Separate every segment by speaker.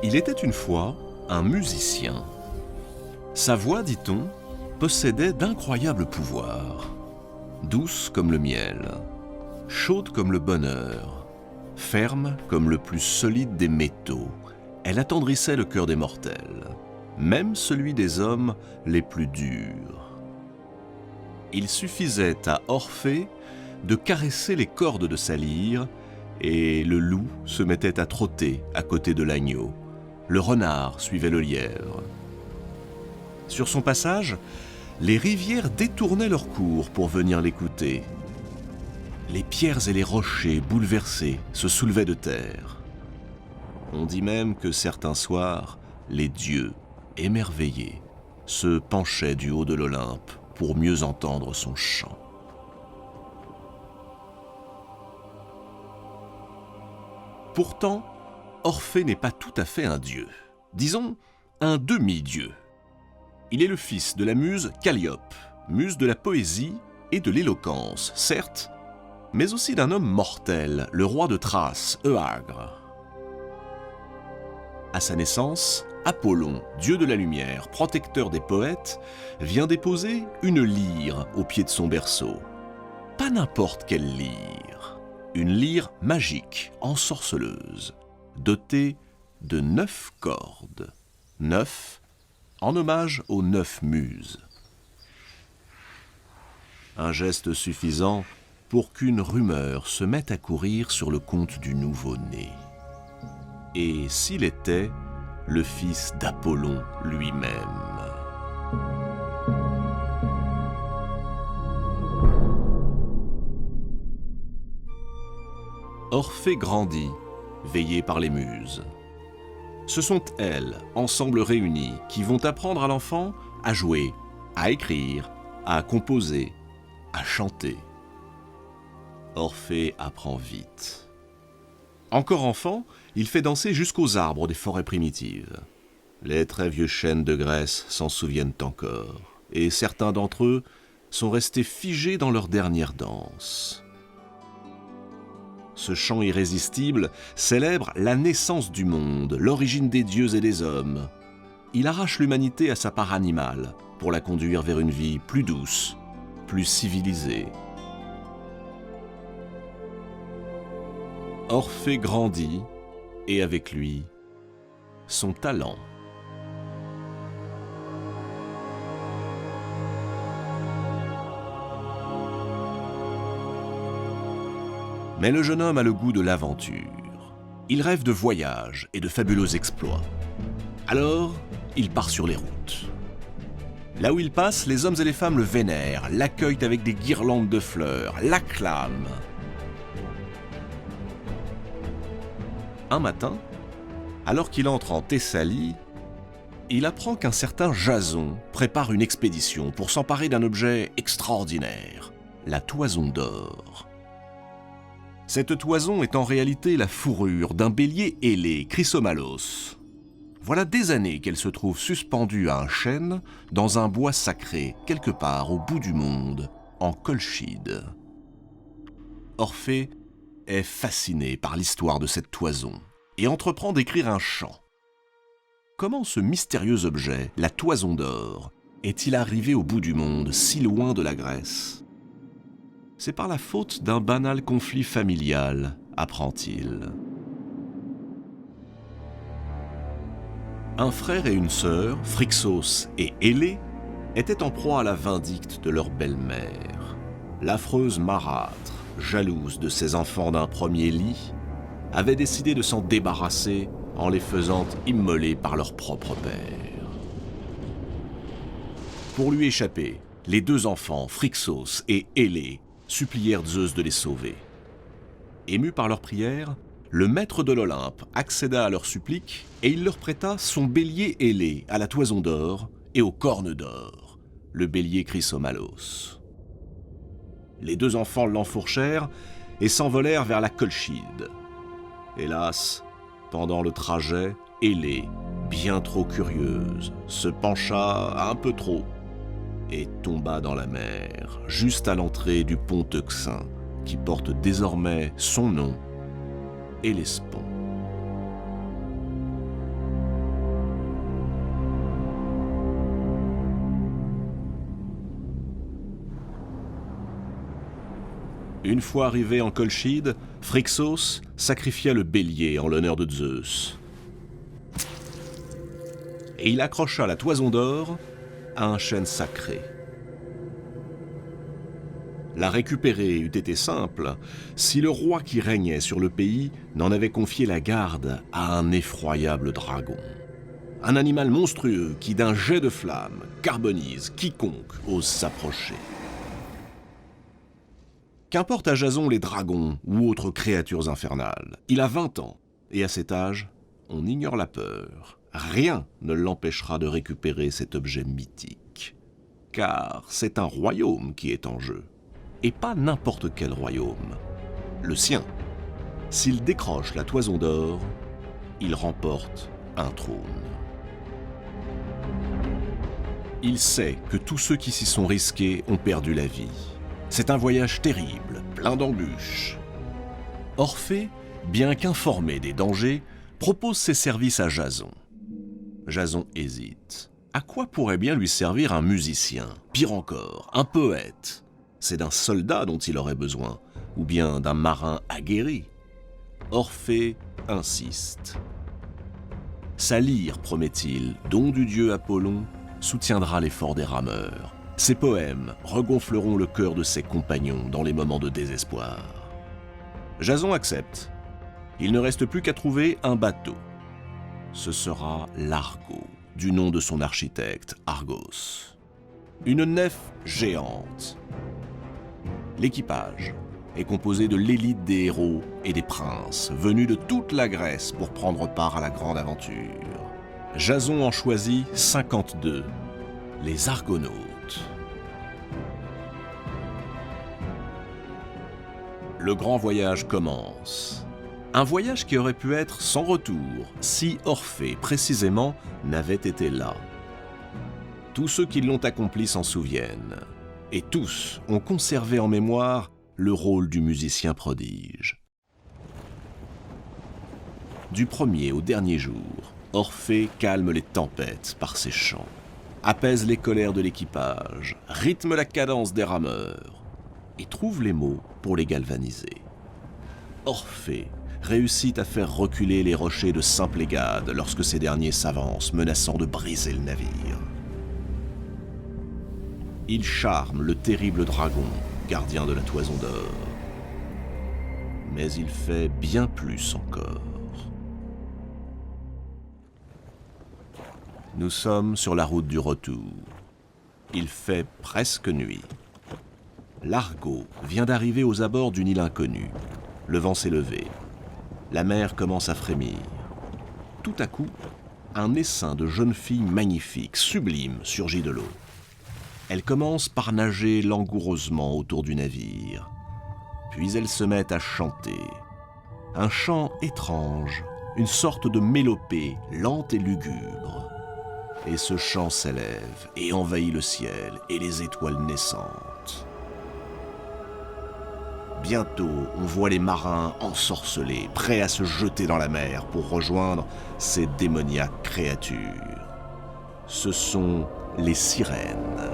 Speaker 1: Il était une fois un musicien. Sa voix, dit-on, possédait d'incroyables pouvoirs. Douce comme le miel, chaude comme le bonheur, ferme comme le plus solide des métaux, elle attendrissait le cœur des mortels, même celui des hommes les plus durs. Il suffisait à Orphée de caresser les cordes de sa lyre et le loup se mettait à trotter à côté de l'agneau. Le renard suivait le lièvre. Sur son passage, les rivières détournaient leur cours pour venir l'écouter. Les pierres et les rochers, bouleversés, se soulevaient de terre. On dit même que certains soirs, les dieux, émerveillés, se penchaient du haut de l'Olympe pour mieux entendre son chant. Pourtant, Orphée n'est pas tout à fait un dieu. Disons, un demi-dieu. Il est le fils de la muse Calliope, muse de la poésie et de l'éloquence, certes, mais aussi d'un homme mortel, le roi de Thrace, Euagre. À sa naissance, Apollon, dieu de la lumière, protecteur des poètes, vient déposer une lyre au pied de son berceau. Pas n'importe quelle lyre, une lyre magique, ensorceleuse, dotée de 9 cordes. 9, en hommage aux 9 muses. Un geste suffisant pour qu'une rumeur se mette à courir sur le compte du nouveau-né. Et s'il était le fils d'Apollon lui-même. Orphée grandit, veillé par les muses. Ce sont elles, ensemble réunies, qui vont apprendre à l'enfant à jouer, à écrire, à composer, à chanter. Orphée apprend vite. Encore enfant, il fait danser jusqu'aux arbres des forêts primitives. Les très vieux chênes de Grèce s'en souviennent encore, et certains d'entre eux sont restés figés dans leur dernière danse. Ce chant irrésistible célèbre la naissance du monde, l'origine des dieux et des hommes. Il arrache l'humanité à sa part animale pour la conduire vers une vie plus douce, plus civilisée. Orphée grandit, et avec lui, son talent. Mais le jeune homme a le goût de l'aventure. Il rêve de voyages et de fabuleux exploits. Alors, il part sur les routes. Là où il passe, les hommes et les femmes le vénèrent, l'accueillent avec des guirlandes de fleurs, l'acclament. Un matin, alors qu'il entre en Thessalie, il apprend qu'un certain Jason prépare une expédition pour s'emparer d'un objet extraordinaire, la toison d'or. Cette toison est en réalité la fourrure d'un bélier ailé, Chrysomalos. Voilà des années qu'elle se trouve suspendue à un chêne dans un bois sacré, quelque part au bout du monde, en Colchide. Orphée est fasciné par l'histoire de cette toison et entreprend d'écrire un chant. Comment ce mystérieux objet, la toison d'or, est-il arrivé au bout du monde, si loin de la Grèce ? C'est par la faute d'un banal conflit familial, apprend-il. Un frère et une sœur, Phrixos et Hélé, étaient en proie à la vindicte de leur belle-mère. L'affreuse marâtre, jalouse de ses enfants d'un premier lit, avait décidé de s'en débarrasser en les faisant immoler par leur propre père. Pour lui échapper, les 2 enfants, Phrixos et Hélé, supplièrent Zeus de les sauver. Ému par leurs prières, le maître de l'Olympe accéda à leurs suppliques et il leur prêta son bélier ailé à la toison d'or et aux cornes d'or, le bélier Chrysomalos. Les 2 enfants l'enfourchèrent et s'envolèrent vers la Colchide. Hélas, pendant le trajet, Hélé, bien trop curieuse, se pencha un peu trop et tomba dans la mer, juste à l'entrée du pont Euxin, qui porte désormais son nom, Hellespont. Une fois arrivé en Colchide, Phrixos sacrifia le bélier en l'honneur de Zeus. Et il accrocha la toison d'or à un chêne sacré. La récupérer eût été simple si le roi qui régnait sur le pays n'en avait confié la garde à un effroyable dragon. Un animal monstrueux qui, d'un jet de flamme, carbonise quiconque ose s'approcher. Qu'importe à Jason les dragons ou autres créatures infernales, il a 20 ans, et à cet âge, on ignore la peur. Rien ne l'empêchera de récupérer cet objet mythique. Car c'est un royaume qui est en jeu. Et pas n'importe quel royaume. Le sien. S'il décroche la toison d'or, il remporte un trône. Il sait que tous ceux qui s'y sont risqués ont perdu la vie. C'est un voyage terrible, plein d'embûches. Orphée, bien qu'informé des dangers, propose ses services à Jason. Jason hésite. À quoi pourrait bien lui servir un musicien, pire encore, un poète ? C'est d'un soldat dont il aurait besoin, ou bien d'un marin aguerri. Orphée insiste. Sa lyre, promet-il, don du dieu Apollon, soutiendra l'effort des rameurs. Ses poèmes regonfleront le cœur de ses compagnons dans les moments de désespoir. Jason accepte. Il ne reste plus qu'à trouver un bateau. Ce sera l'Argo, du nom de son architecte, Argos. Une nef géante. L'équipage est composé de l'élite des héros et des princes, venus de toute la Grèce pour prendre part à la grande aventure. Jason en choisit 52, les Argonautes. Le grand voyage commence. Un voyage qui aurait pu être sans retour, si Orphée, précisément, n'avait été là. Tous ceux qui l'ont accompli s'en souviennent. Et tous ont conservé en mémoire le rôle du musicien prodige. Du premier au dernier jour, Orphée calme les tempêtes par ses chants, apaise les colères de l'équipage, rythme la cadence des rameurs et trouve les mots pour les galvaniser. Orphée réussit à faire reculer les rochers de Symplegade lorsque ces derniers s'avancent, menaçant de briser le navire. Il charme le terrible dragon, gardien de la toison d'or. Mais il fait bien plus encore. Nous sommes sur la route du retour. Il fait presque nuit. L'Argo vient d'arriver aux abords d'une île inconnue. Le vent s'est levé. La mer commence à frémir. Tout à coup, un essaim de jeunes filles magnifiques, sublimes, surgit de l'eau. Elles commencent par nager langoureusement autour du navire. Puis elles se mettent à chanter. Un chant étrange, une sorte de mélopée, lente et lugubre. Et ce chant s'élève et envahit le ciel et les étoiles naissantes. Bientôt, on voit les marins ensorcelés, prêts à se jeter dans la mer pour rejoindre ces démoniaques créatures. Ce sont les sirènes.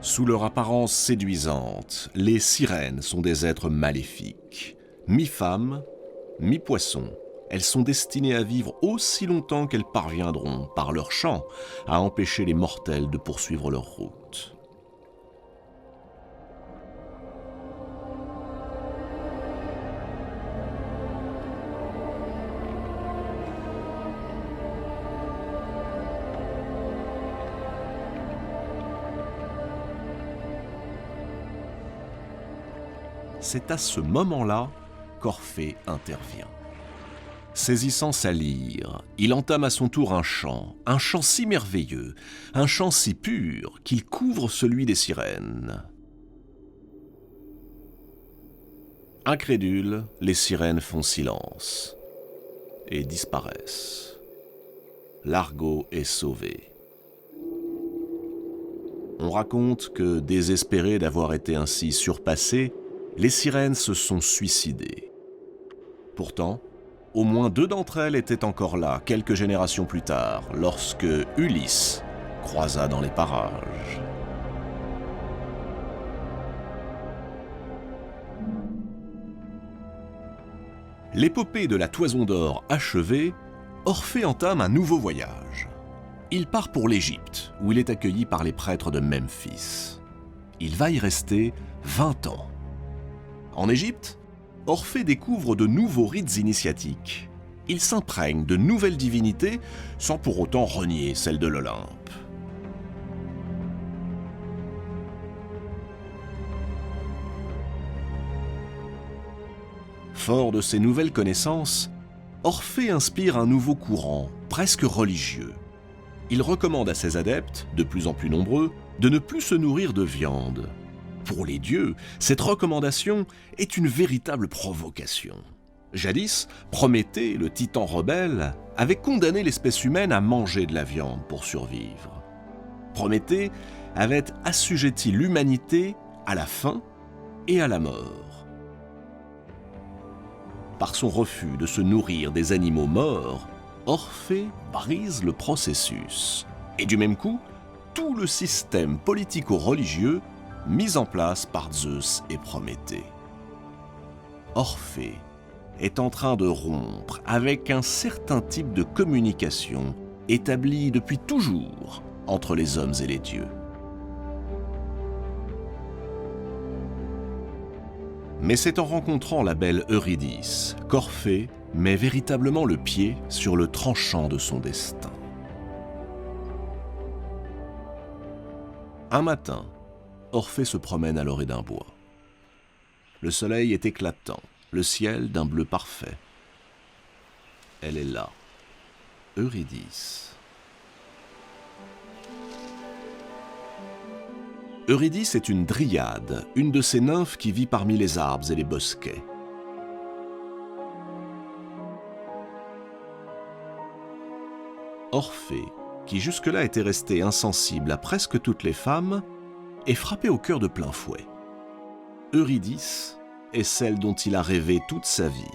Speaker 1: Sous leur apparence séduisante, les sirènes sont des êtres maléfiques. Mi-femmes, mi-poissons, elles sont destinées à vivre aussi longtemps qu'elles parviendront, par leur chant, à empêcher les mortels de poursuivre leur route. C'est à ce moment-là qu'Orphée intervient. Saisissant sa lyre, il entame à son tour un chant si merveilleux, un chant si pur qu'il couvre celui des sirènes. Incrédules, les sirènes font silence et disparaissent. L'Argo est sauvé. On raconte que, désespérées d'avoir été ainsi surpassées, les sirènes se sont suicidées. Pourtant, au moins 2 d'entre elles étaient encore là, quelques générations plus tard, lorsque Ulysse croisa dans les parages. L'épopée de la Toison d'Or achevée, Orphée entame un nouveau voyage. Il part pour l'Égypte, où il est accueilli par les prêtres de Memphis. Il va y rester 20 ans. En Égypte, Orphée découvre de nouveaux rites initiatiques. Il s'imprègne de nouvelles divinités sans pour autant renier celles de l'Olympe. Fort de ces nouvelles connaissances, Orphée inspire un nouveau courant, presque religieux. Il recommande à ses adeptes, de plus en plus nombreux, de ne plus se nourrir de viande. Pour les dieux, cette recommandation est une véritable provocation. Jadis, Prométhée, le titan rebelle, avait condamné l'espèce humaine à manger de la viande pour survivre. Prométhée avait assujetti l'humanité à la faim et à la mort. Par son refus de se nourrir des animaux morts, Orphée brise le processus. Et du même coup, tout le système politico-religieux mis en place par Zeus et Prométhée. Orphée est en train de rompre avec un certain type de communication établi depuis toujours entre les hommes et les dieux. Mais c'est en rencontrant la belle Eurydice qu'Orphée met véritablement le pied sur le tranchant de son destin. Un matin, Orphée se promène à l'orée d'un bois. Le soleil est éclatant, le ciel d'un bleu parfait. Elle est là, Eurydice. Eurydice est une dryade, une de ces nymphes qui vit parmi les arbres et les bosquets. Orphée, qui jusque-là était resté insensible à presque toutes les femmes, est frappé au cœur de plein fouet. Eurydice est celle dont il a rêvé toute sa vie.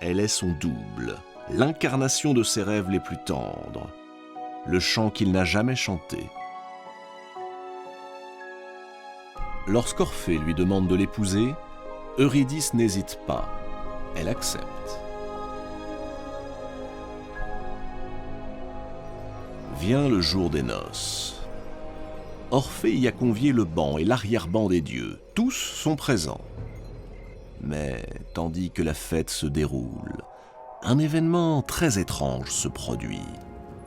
Speaker 1: Elle est son double, l'incarnation de ses rêves les plus tendres, le chant qu'il n'a jamais chanté. Lorsqu'Orphée lui demande de l'épouser, Eurydice n'hésite pas, elle accepte. Vient le jour des noces. Orphée y a convié le ban et l'arrière-ban des dieux, tous sont présents. Mais tandis que la fête se déroule, un événement très étrange se produit,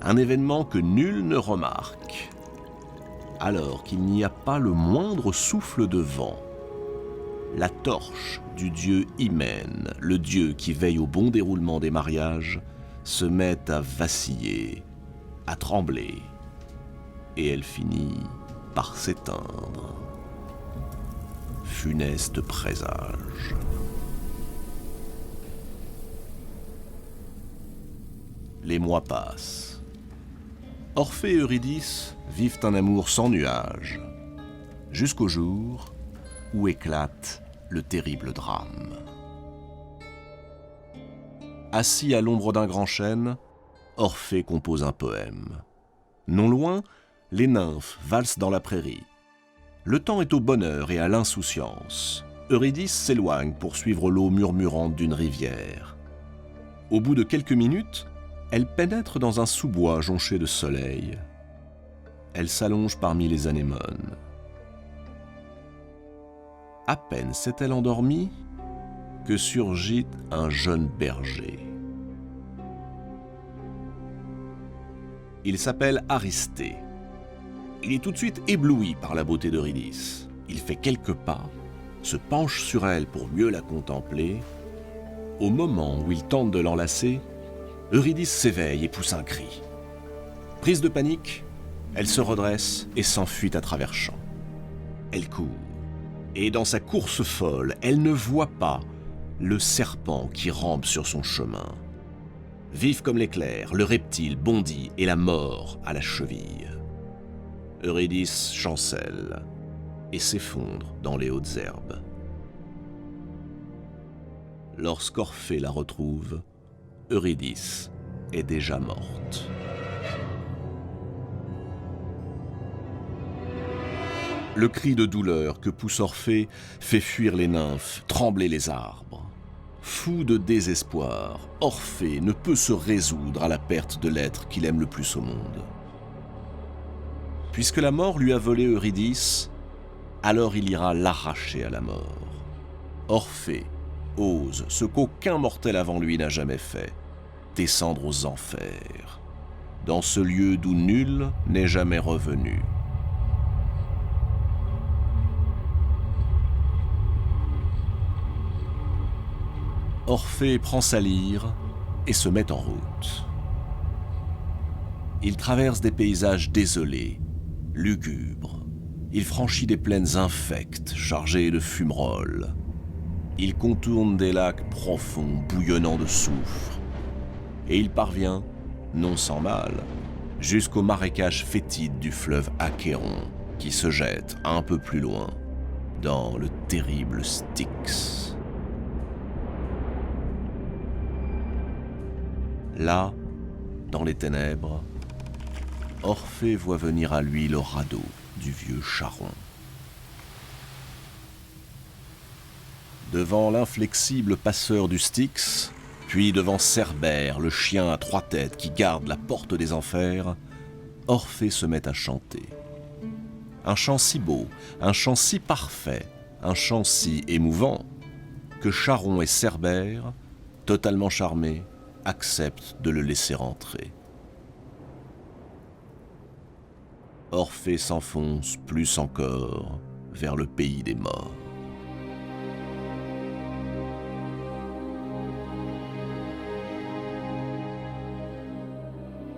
Speaker 1: un événement que nul ne remarque. Alors qu'il n'y a pas le moindre souffle de vent, la torche du dieu Hymen, le dieu qui veille au bon déroulement des mariages, se met à vaciller, à trembler, et elle finit par s'éteindre. Funeste présage. Les mois passent. Orphée et Eurydice vivent un amour sans nuages, jusqu'au jour où éclate le terrible drame. Assis à l'ombre d'un grand chêne, Orphée compose un poème. Non loin, les nymphes valsent dans la prairie. Le temps est au bonheur et à l'insouciance. Eurydice s'éloigne pour suivre l'eau murmurante d'une rivière. Au bout de quelques minutes, elle pénètre dans un sous-bois jonché de soleil. Elle s'allonge parmi les anémones. À peine s'est-elle endormie que surgit un jeune berger. Il s'appelle Aristée. Il est tout de suite ébloui par la beauté d'Eurydice. Il fait quelques pas, se penche sur elle pour mieux la contempler. Au moment où il tente de l'enlacer, Eurydice s'éveille et pousse un cri. Prise de panique, elle se redresse et s'enfuit à travers champs. Elle court, et dans sa course folle, elle ne voit pas le serpent qui rampe sur son chemin. Vif comme l'éclair, le reptile bondit et la mort à la cheville. Eurydice chancelle et s'effondre dans les hautes herbes. Lorsqu'Orphée la retrouve, Eurydice est déjà morte. Le cri de douleur que pousse Orphée fait fuir les nymphes, trembler les arbres. Fou de désespoir, Orphée ne peut se résoudre à la perte de l'être qu'il aime le plus au monde. Puisque la mort lui a volé Eurydice, alors il ira l'arracher à la mort. Orphée ose ce qu'aucun mortel avant lui n'a jamais fait, descendre aux enfers, dans ce lieu d'où nul n'est jamais revenu. Orphée prend sa lyre et se met en route. Il traverse des paysages désolés, lugubres. Il franchit des plaines infectes, chargées de fumerolles. Il contourne des lacs profonds, bouillonnants de soufre. Et il parvient, non sans mal, jusqu'au marécage fétide du fleuve Achéron, qui se jette un peu plus loin, dans le terrible Styx. Là, dans les ténèbres, Orphée voit venir à lui le radeau du vieux Charon. Devant l'inflexible passeur du Styx, puis devant Cerbère, le chien à 3 têtes qui garde la porte des enfers, Orphée se met à chanter. Un chant si beau, un chant si parfait, un chant si émouvant, que Charon et Cerbère, totalement charmés, acceptent de le laisser entrer. Orphée s'enfonce plus encore vers le pays des morts.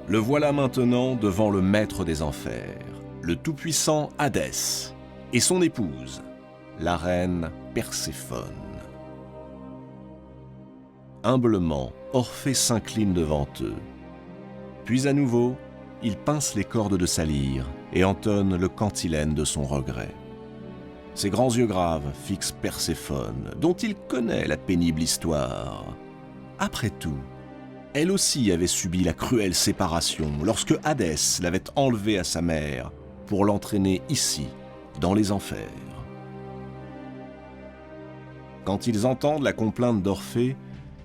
Speaker 1: Le voilà maintenant devant le maître des enfers, le tout-puissant Hadès, et son épouse, la reine Perséphone. Humblement, Orphée s'incline devant eux. Puis à nouveau, il pince les cordes de sa lyre et entonne le cantilène de son regret. Ses grands yeux graves fixent Perséphone, dont il connaît la pénible histoire. Après tout, elle aussi avait subi la cruelle séparation lorsque Hadès l'avait enlevée à sa mère pour l'entraîner ici, dans les enfers. Quand ils entendent la complainte d'Orphée,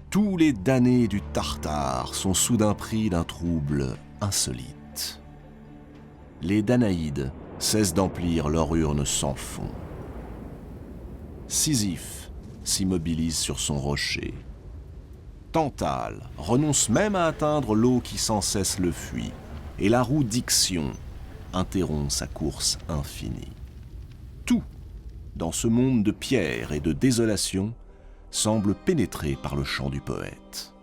Speaker 1: tous les damnés du Tartare sont soudain pris d'un trouble insolite. Les Danaïdes cessent d'emplir leur urne sans fond. Sisyphe s'immobilise sur son rocher. Tantale renonce même à atteindre l'eau qui sans cesse le fuit, et la roue d'Ixion interrompt sa course infinie. Tout, dans ce monde de pierre et de désolation, semble pénétré par le chant du poète.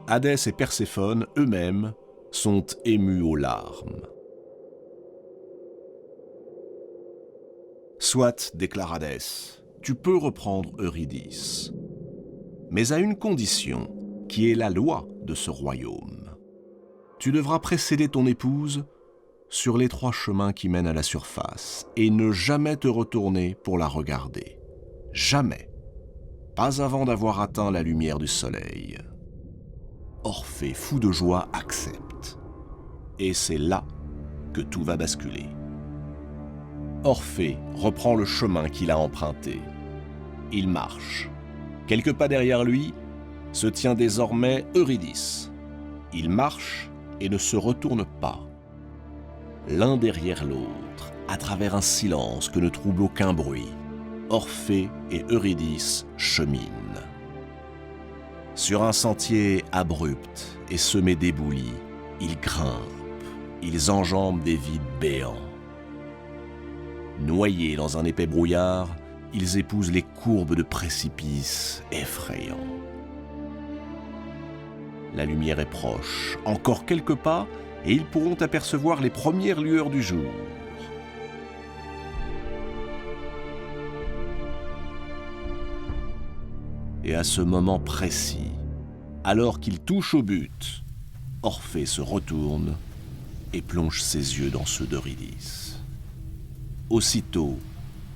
Speaker 1: Hadès et Perséphone, eux-mêmes, sont émus aux larmes. « Soit, déclare Hadès, tu peux reprendre Eurydice, mais à une condition qui est la loi de ce royaume. Tu devras précéder ton épouse sur les 3 chemins qui mènent à la surface et ne jamais te retourner pour la regarder. Jamais. Pas avant d'avoir atteint la lumière du soleil. » Orphée, fou de joie, accepte. Et c'est là que tout va basculer. Orphée reprend le chemin qu'il a emprunté. Il marche. Quelques pas derrière lui se tient désormais Eurydice. Il marche et ne se retourne pas. L'un derrière l'autre, à travers un silence que ne trouble aucun bruit, Orphée et Eurydice cheminent. Sur un sentier abrupt et semé d'éboulis, ils grimpent, ils enjambent des vides béants. Noyés dans un épais brouillard, ils épousent les courbes de précipices effrayants. La lumière est proche, encore quelques pas, et ils pourront apercevoir les premières lueurs du jour. Et à ce moment précis, alors qu'il touche au but, Orphée se retourne et plonge ses yeux dans ceux d'Eurydice. Aussitôt,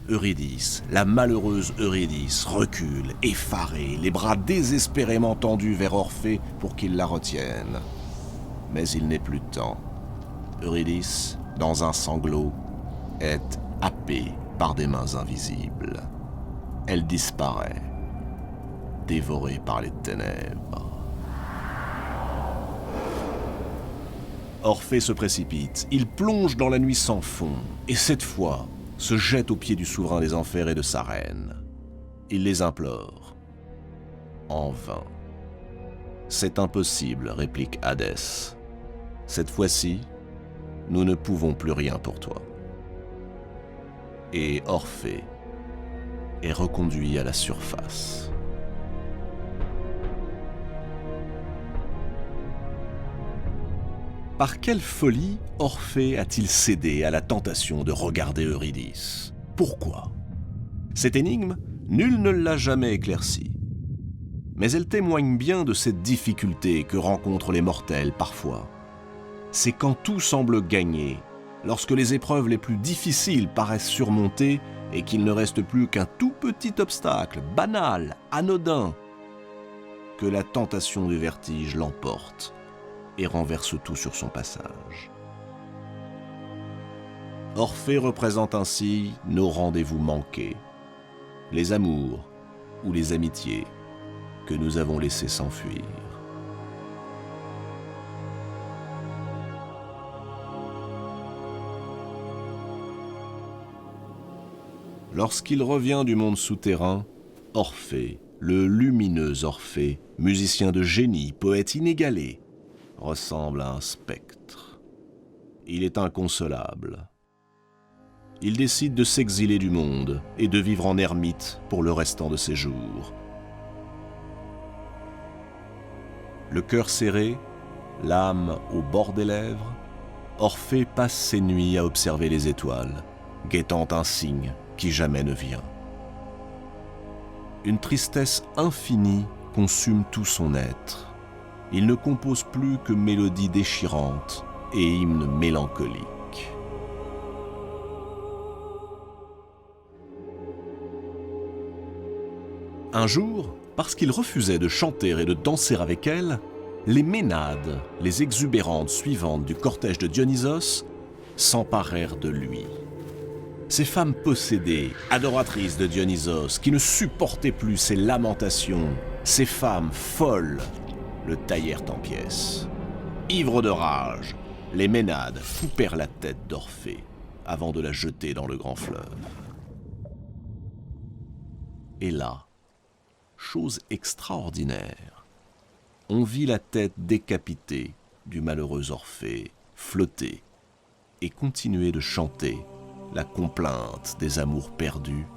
Speaker 1: Eurydice, la malheureuse Eurydice, recule, effarée, les bras désespérément tendus vers Orphée pour qu'il la retienne. Mais il n'est plus de temps. Eurydice, dans un sanglot, est happée par des mains invisibles. Elle disparaît, dévorée par les ténèbres. Orphée se précipite, il plonge dans la nuit sans fond, et cette fois, se jette aux pieds du souverain des enfers et de sa reine. Il les implore. En vain. « C'est impossible, réplique Hadès. Cette fois-ci, nous ne pouvons plus rien pour toi. » Et Orphée est reconduit à la surface. Par quelle folie Orphée a-t-il cédé à la tentation de regarder Eurydice? Pourquoi? Cette énigme, nul ne l'a jamais éclaircie. Mais elle témoigne bien de cette difficulté que rencontrent les mortels parfois. C'est quand tout semble gagné, lorsque les épreuves les plus difficiles paraissent surmontées et qu'il ne reste plus qu'un tout petit obstacle, banal, anodin, que la tentation du vertige l'emporte et renverse tout sur son passage. Orphée représente ainsi nos rendez-vous manqués, les amours ou les amitiés que nous avons laissés s'enfuir. Lorsqu'il revient du monde souterrain, Orphée, le lumineux Orphée, musicien de génie, poète inégalé, ressemble à un spectre. Il est inconsolable. Il décide de s'exiler du monde et de vivre en ermite pour le restant de ses jours. Le cœur serré, l'âme au bord des lèvres, Orphée passe ses nuits à observer les étoiles, guettant un signe qui jamais ne vient. Une tristesse infinie consume tout son être. Il ne compose plus que mélodies déchirantes et hymnes mélancoliques. Un jour, parce qu'il refusait de chanter et de danser avec elle, les Ménades, les exubérantes suivantes du cortège de Dionysos, s'emparèrent de lui. Ces femmes possédées, adoratrices de Dionysos, qui ne supportaient plus ses lamentations, ces femmes folles, le taillèrent en pièces. Ivres de rage, les Ménades coupèrent la tête d'Orphée avant de la jeter dans le grand fleuve. Et là, chose extraordinaire, on vit la tête décapitée du malheureux Orphée flotter et continuer de chanter la complainte des amours perdus,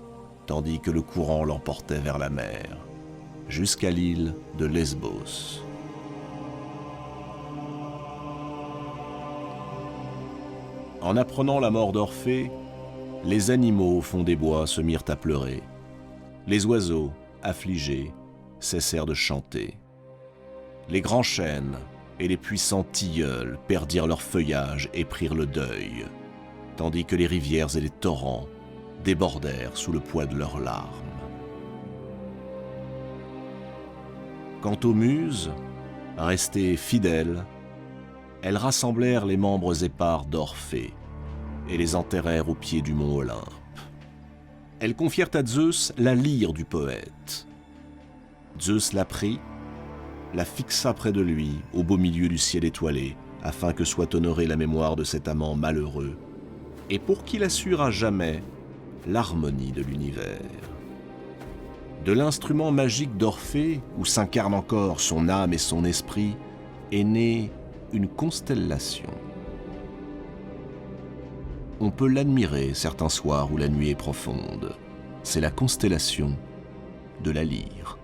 Speaker 1: tandis que le courant l'emportait vers la mer, jusqu'à l'île de Lesbos. En apprenant la mort d'Orphée, les animaux au fond des bois se mirent à pleurer. Les oiseaux, affligés, cessèrent de chanter. Les grands chênes et les puissants tilleuls perdirent leur feuillage et prirent le deuil, tandis que les rivières et les torrents débordèrent sous le poids de leurs larmes. Quant aux muses, restées fidèles, elles rassemblèrent les membres épars d'Orphée et les enterrèrent au pied du mont Olympe. Elles confièrent à Zeus la lyre du poète. Zeus la prit, la fixa près de lui, au beau milieu du ciel étoilé, afin que soit honorée la mémoire de cet amant malheureux, et pour qu'il assure à jamais l'harmonie de l'univers. De l'instrument magique d'Orphée, où s'incarnent encore son âme et son esprit, est née une constellation. On peut l'admirer certains soirs où la nuit est profonde. C'est la constellation de la Lyre.